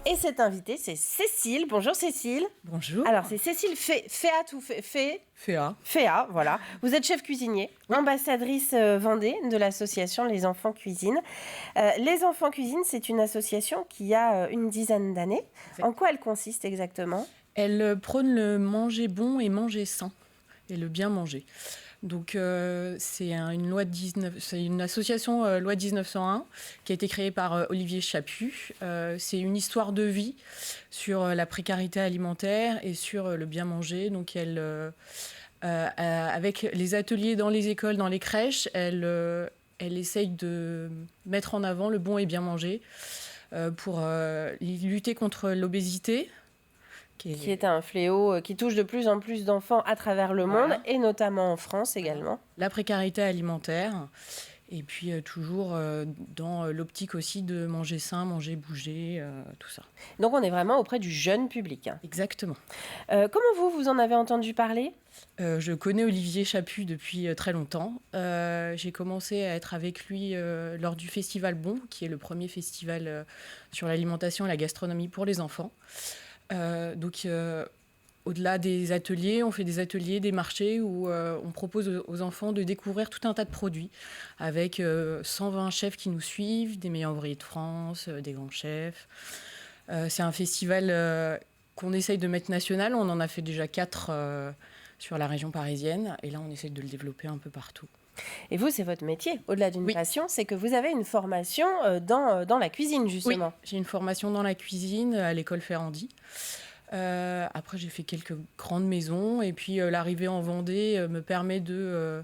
Et cette invitée, c'est Cécile. Bonjour Cécile. Bonjour. Alors, c'est Cécile Féa, voilà. Vous êtes chef cuisinier, ambassadrice Vendée de l'association Les Enfants Cuisinent. Les Enfants Cuisinent, c'est une association qui a une dizaine d'années. En quoi elle consiste exactement ? Elle prône le manger bon et manger sain, et le bien manger. Donc, c'est une association loi 1901 qui a été créée par Olivier Chaput. C'est une histoire de vie sur la précarité alimentaire et sur le bien manger. Donc, avec les ateliers dans les écoles, dans les crèches, elle essaye de mettre en avant le bon et bien manger pour lutter contre l'obésité. Qui est un fléau qui touche de plus en plus d'enfants à travers le monde, et notamment en France également. La précarité alimentaire, et puis toujours dans l'optique aussi de manger sain, manger, bouger, tout ça. Donc on est vraiment auprès du jeune public. Exactement. Comment vous en avez entendu parler ? Je connais Olivier Chaput depuis très longtemps. J'ai commencé à être avec lui lors du Festival Bon, qui est le premier festival sur l'alimentation et la gastronomie pour les enfants. Donc, au-delà des ateliers, on fait des ateliers, des marchés où on propose aux enfants de découvrir tout un tas de produits avec 120 chefs qui nous suivent, des meilleurs ouvriers de France, des grands chefs. C'est un festival qu'on essaye de mettre national. On en a fait déjà 4 sur la région parisienne et là, on essaye de le développer un peu partout. Et vous, c'est votre métier, au-delà d'une passion, c'est que vous avez une formation dans la cuisine, justement. Oui, j'ai une formation dans la cuisine à l'école Ferrandi. Après, j'ai fait quelques grandes maisons. Et puis, l'arrivée en Vendée me permet de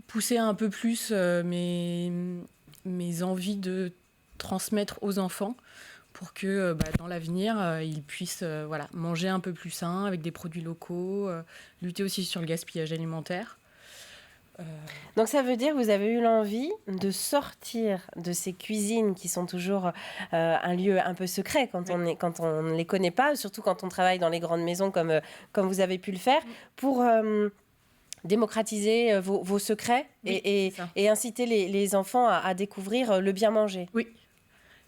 pousser un peu plus mes envies de transmettre aux enfants pour que dans l'avenir, ils puissent manger un peu plus sain avec des produits locaux, lutter aussi sur le gaspillage alimentaire. Donc ça veut dire que vous avez eu l'envie de sortir de ces cuisines qui sont toujours un lieu un peu secret quand on ne les connaît pas, surtout quand on travaille dans les grandes maisons comme vous avez pu le faire, pour démocratiser vos secrets et inciter les enfants à découvrir le bien manger. Oui.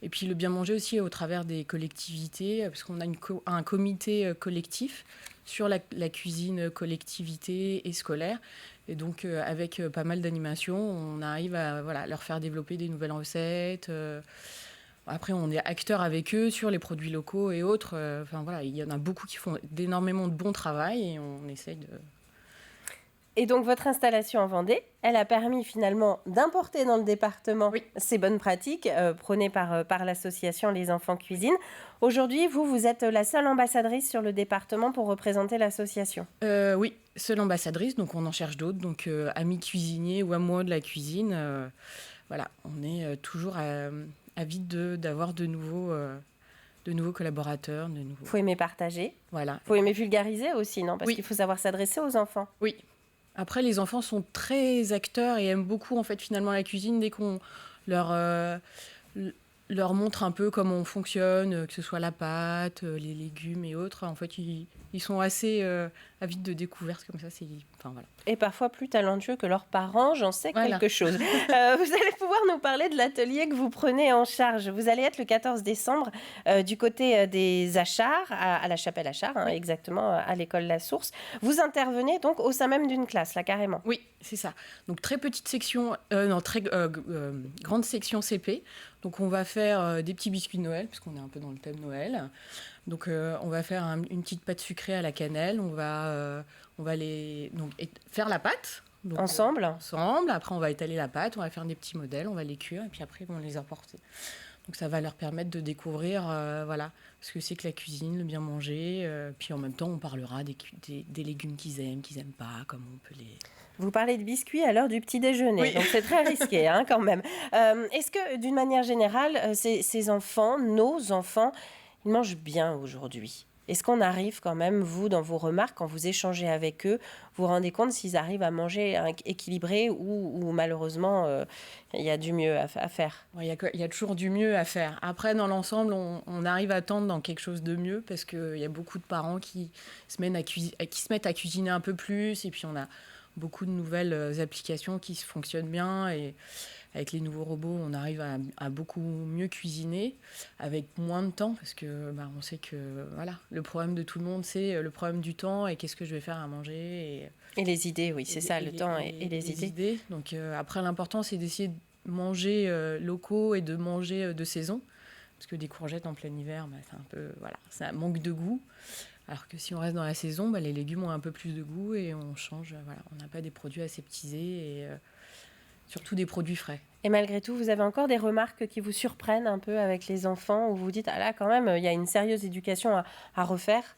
Et puis le bien manger aussi au travers des collectivités, parce qu'on a un comité collectif sur la cuisine collectivité et scolaire. Et donc avec pas mal d'animations, on arrive à leur faire développer des nouvelles recettes. Après, on est acteurs avec eux sur les produits locaux et autres. Il y en a beaucoup qui font énormément de bon travail et on essaye de... Et donc, votre installation en Vendée, elle a permis finalement d'importer dans le département ces bonnes pratiques prônées par l'association Les Enfants Cuisinent. Aujourd'hui, vous êtes la seule ambassadrice sur le département pour représenter l'association. Oui, seule ambassadrice, donc on en cherche d'autres. Donc, amis cuisiniers ou amoureux de la cuisine, on est toujours avide d'avoir de nouveaux collaborateurs. Il faut aimer partager. Voilà. Il faut aimer vulgariser aussi, non ? Parce qu'il faut savoir s'adresser aux enfants. Oui. Après, les enfants sont très acteurs et aiment beaucoup, en fait, finalement, la cuisine. Dès qu'on leur montre un peu comment on fonctionne, que ce soit la pâte, les légumes et autres, en fait, ils sont assez avides de découvertes comme ça. Et parfois plus talentueux que leurs parents, j'en sais quelque chose. Vous allez pouvoir nous parler de l'atelier que vous prenez en charge. Vous allez être le 14 décembre du côté des Achards, à la Chapelle Achard, exactement, à l'école La Source. Vous intervenez donc au sein même d'une classe, là, carrément. Oui, c'est ça. Donc très petite section, grande section CP. Donc on va faire des petits biscuits de Noël, parce qu'on est un peu dans le thème Noël. Donc on va faire une petite pâte sucrée à la cannelle. On va faire la pâte. Donc, ensemble. Après, on va étaler la pâte, on va faire des petits modèles, on va les cuire et puis après, on va les apporter. Donc ça va leur permettre de découvrir ce que c'est que la cuisine, le bien manger. Puis en même temps, on parlera des légumes qu'ils aiment pas, comment on peut les... Vous parlez de biscuits à l'heure du petit déjeuner, donc c'est très risqué quand même. Est-ce que d'une manière générale, ces enfants, nos enfants, ils mangent bien aujourd'hui ? Est-ce qu'on arrive quand même, vous, dans vos remarques, quand vous échangez avec eux, vous vous rendez compte s'ils arrivent à manger équilibré ou malheureusement, il y a du mieux à faire ? Il y a toujours du mieux à faire. Après, dans l'ensemble, on arrive à tendre dans quelque chose de mieux parce qu'il y a beaucoup de parents qui se mettent à cuisiner un peu plus. Et puis, on a beaucoup de nouvelles applications qui fonctionnent bien. Et avec les nouveaux robots, on arrive à beaucoup mieux cuisiner avec moins de temps parce que on sait que voilà, le problème de tout le monde, c'est le problème du temps et qu'est-ce que je vais faire à manger. Et les idées, oui, c'est ça, le temps et les idées. Donc après, l'important, c'est d'essayer de manger locaux et de manger de saison. Parce que des courgettes en plein hiver, c'est un peu, voilà, ça manque de goût. Alors que si on reste dans la saison, les légumes ont un peu plus de goût et on change. Voilà, on n'a pas des produits aseptisés et surtout des produits frais. Et malgré tout, vous avez encore des remarques qui vous surprennent un peu avec les enfants où vous dites, ah là, quand même, il y a une sérieuse éducation à refaire?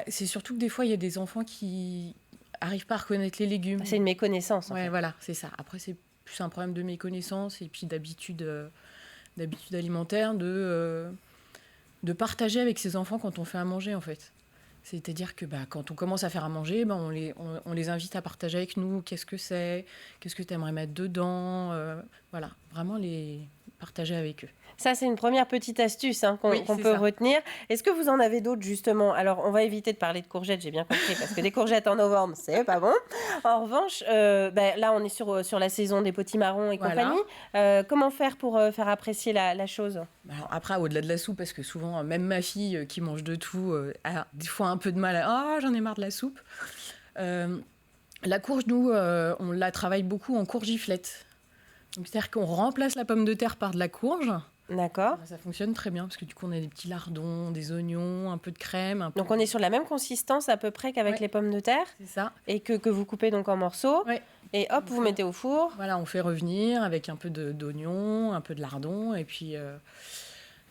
C'est surtout que des fois, il y a des enfants qui n'arrivent pas à reconnaître les légumes. C'est une méconnaissance. Ouais, voilà, c'est ça. Après, c'est plus un problème de méconnaissance et puis d'habitude alimentaire, de partager avec ses enfants quand on fait à manger, en fait. C'est-à-dire que quand on commence à faire à manger, on les invite à partager avec nous qu'est-ce que tu aimerais mettre dedans. Voilà, vraiment les partager avec eux. Ça, c'est une première petite astuce qu'on peut retenir. Est-ce que vous en avez d'autres, justement? Alors, on va éviter de parler de courgettes, j'ai bien compris, parce que des courgettes en novembre, c'est pas bon. En revanche, là, on est sur la saison des potimarrons et compagnie. Comment faire pour faire apprécier la chose? Alors, après, au-delà de la soupe, parce que souvent, même ma fille qui mange de tout, a des fois un peu de mal à « Ah, j'en ai marre de la soupe ». La courge, nous, on la travaille beaucoup en courgiflette. Donc, c'est-à-dire qu'on remplace la pomme de terre par de la courge. D'accord. Ça fonctionne très bien parce que du coup on a des petits lardons, des oignons, un peu de crème. Donc on est sur la même consistance à peu près qu'avec les pommes de terre. C'est ça. Et que vous coupez donc en morceaux. Ouais. Et hop, vous mettez au four. Voilà, on fait revenir avec un peu d'oignon, un peu de lardon et puis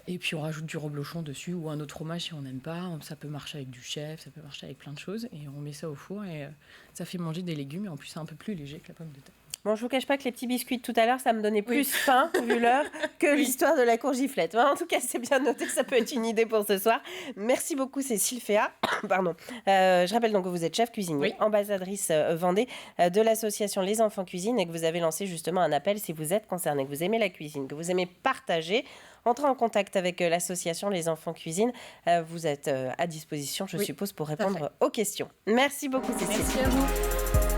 on rajoute du reblochon dessus ou un autre fromage si on n'aime pas. Ça peut marcher avec du chèvre, ça peut marcher avec plein de choses et on met ça au four et ça fait manger des légumes et en plus c'est un peu plus léger que la pomme de terre. Bon, je vous cache pas que les petits biscuits de tout à l'heure, ça me donnait plus faim, vu l'heure, que l'histoire de la courgiflette. En tout cas, c'est bien noté, ça peut être une idée pour ce soir. Merci beaucoup, Cécile Féat. Pardon. Je rappelle donc que vous êtes chef cuisinier, ambassadrice Vendée de l'association Les Enfants Cuisine et que vous avez lancé justement un appel si vous êtes concerné, que vous aimez la cuisine, que vous aimez partager. Entrez en contact avec l'association Les Enfants Cuisine. Vous êtes à disposition, je suppose, pour répondre aux questions. Merci beaucoup, Cécile. Merci à vous.